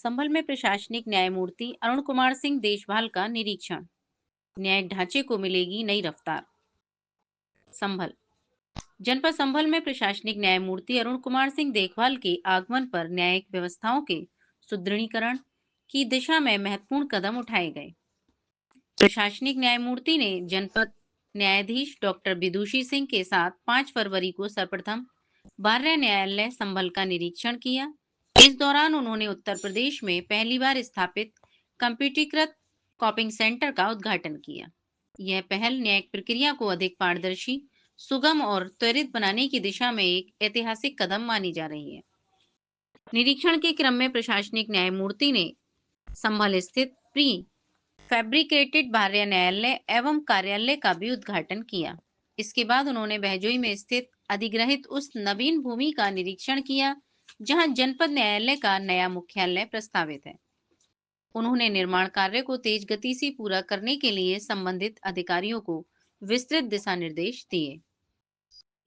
संभल में प्रशासनिक न्यायमूर्ति अरुण कुमार सिंह देशवाल का निरीक्षण। न्यायिक ढांचे को मिलेगी नई रफ्तार। संभल जनपद संभल में प्रशासनिक न्यायमूर्ति अरुण कुमार सिंह देखभाल के आगमन पर न्यायिक व्यवस्थाओं के सुदृढ़ीकरण की दिशा में महत्वपूर्ण कदम उठाए गए। प्रशासनिक न्यायमूर्ति ने जनपद न्यायाधीश डॉक्टर विदुषी सिंह के साथ 5 फरवरी को सर्वप्रथम बार्य न्यायालय संभल का निरीक्षण किया। इस दौरान उन्होंने उत्तर प्रदेश में पहली बार स्थापित कंप्यूटरीकृत कॉपिंग सेंटर का उद्घाटन किया। यह पहल न्यायिक प्रक्रिया को अधिक पारदर्शी, सुगम और त्वरित बनाने की दिशा में एक ऐतिहासिक कदम मानी जा रही है। निरीक्षण के क्रम में प्रशासनिक न्यायमूर्ति ने संभल स्थित प्री फैब्रिकेटेड बार्य न्यायालय एवं कार्यालय का भी उद्घाटन किया। इसके बाद उन्होंने बहजोई में स्थित अधिग्रहित उस नवीन भूमि का निरीक्षण किया जहां जनपद न्यायालय का नया मुख्यालय प्रस्तावित है। उन्होंने निर्माण कार्य को तेज गति से पूरा करने के लिए संबंधित अधिकारियों को विस्तृत दिशा निर्देश दिए।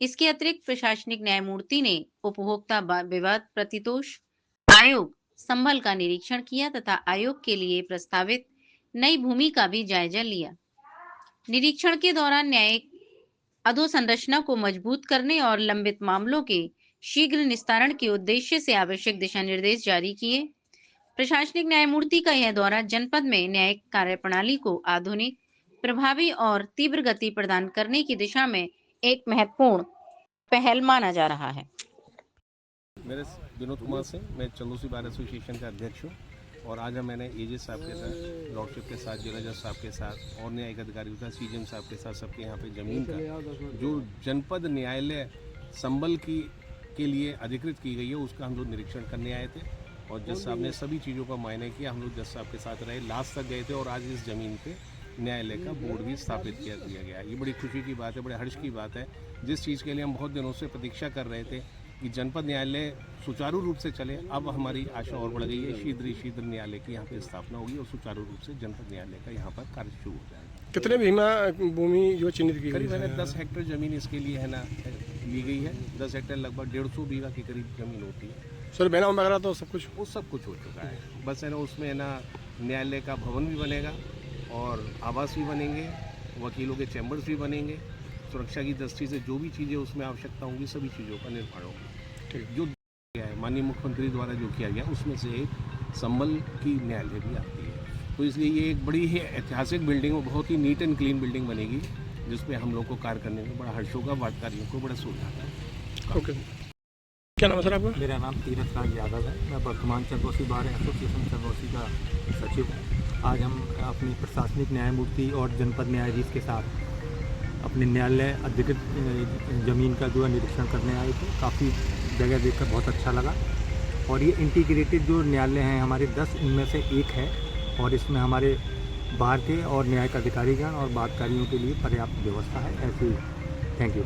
इसके अतिरिक्त प्रशासनिक न्यायमूर्ति ने उपभोक्ता विवाद प्रतितोष आयोग संभल का निरीक्षण किया तथा आयोग के लिए प्रस्तावित नई भूमि का भी जायजा लिया। निरीक्षण के दौरान न्यायिक अधोसंरचना को मजबूत करने और लंबित मामलों के शीघ्र निस्तारण के उद्देश्य से आवश्यक दिशा निर्देश जारी किए। प्रशासनिक न्यायमूर्ति का यह दौरा जनपद में न्यायिक कार्यप्रणाली को आधुनिक, प्रभावी और तीव्र गति प्रदान करने की दिशा में एक महत्वपूर्ण पहल माना जा रहा है। मेरे विनोद कुमार सिंह, मैं चंदोसी बार एसोसिएशन का अध्यक्ष हूँ और आज मैंने एजे साहब के साथ, लॉर्डशिप के साथ, जिला जज साहब के साथ और न्यायिक अधिकारियों के साथ, सीजीएम साहब के साथ सबके यहाँ पे जमीन का जो जनपद न्यायालय संभल के लिए अधिकृत की गई है उसका हम लोग निरीक्षण करने आए थे और जज साहब ने सभी चीज़ों का मायने किया। हम लोग जज साहब के साथ रहे, लास्ट तक गए थे और आज इस ज़मीन पे न्यायालय का बोर्ड भी स्थापित किया दिया गया। ये बड़ी खुशी की बात है, बड़े हर्ष की बात है, जिस चीज़ के लिए हम बहुत दिनों से प्रतीक्षा कर रहे थे कि जनपद न्यायालय सुचारू रूप से चले। अब हमारी आशा और बढ़ गई है, शीघ्र न्यायालय की यहाँ पे स्थापना होगी और सुचारू रूप से जनपद न्यायालय का यहाँ पर कार्य शुरू हो जाएगा। कितने भूमि जो चिन्हित की करीब मैंने 10 हेक्टेयर ज़मीन इसके लिए है ना ली गई है। 10 हेक्टेयर लगभग 150 बीघा के करीब ज़मीन होती है। सर बैनर वगैरह तो सब कुछ वो सब कुछ हो चुका है, बस है ना उसमें है ना न्यायालय का भवन भी बनेगा और आवास भी बनेंगे, वकीलों के चैम्बर्स भी बनेंगे। सुरक्षा की दृष्टि से जो भी चीज़ें उसमें आवश्यकता होंगी सभी चीज़ों का निर्माण होगा। जो किया है माननीय मुख्यमंत्री द्वारा जो किया गया उसमें से एक संभल की न्यायालय भी आती है। तो इसलिए ये एक बड़ी ही ऐतिहासिक बिल्डिंग और बहुत ही नीट एंड क्लीन बिल्डिंग बनेगी जिसपे हम लोग को कार्य करने में बड़ा हर्ष होगा, वादकारियों को बड़ा सुविधा है। ओके, क्या नाम है सर आपका? मेरा नाम तीरथ राज यादव है। मैं वर्तमान चंदोसी बार एसोसिएशन चंदोसी का सचिव हूँ। आज हम अपनी प्रशासनिक न्यायमूर्ति और जनपद न्यायाधीश के साथ अपने न्यायालय अधिकृत ज़मीन का जो है निरीक्षण करने आए थे। काफ़ी जगह देखकर बहुत अच्छा लगा और ये इंटीग्रेटेड जो न्यायालय हैं हमारे 10 इनमें से एक है और इसमें हमारे बाहर के और न्यायिक अधिकारीगण और वादकारियों के लिए पर्याप्त व्यवस्था है। ऐसे ही थैंक यू।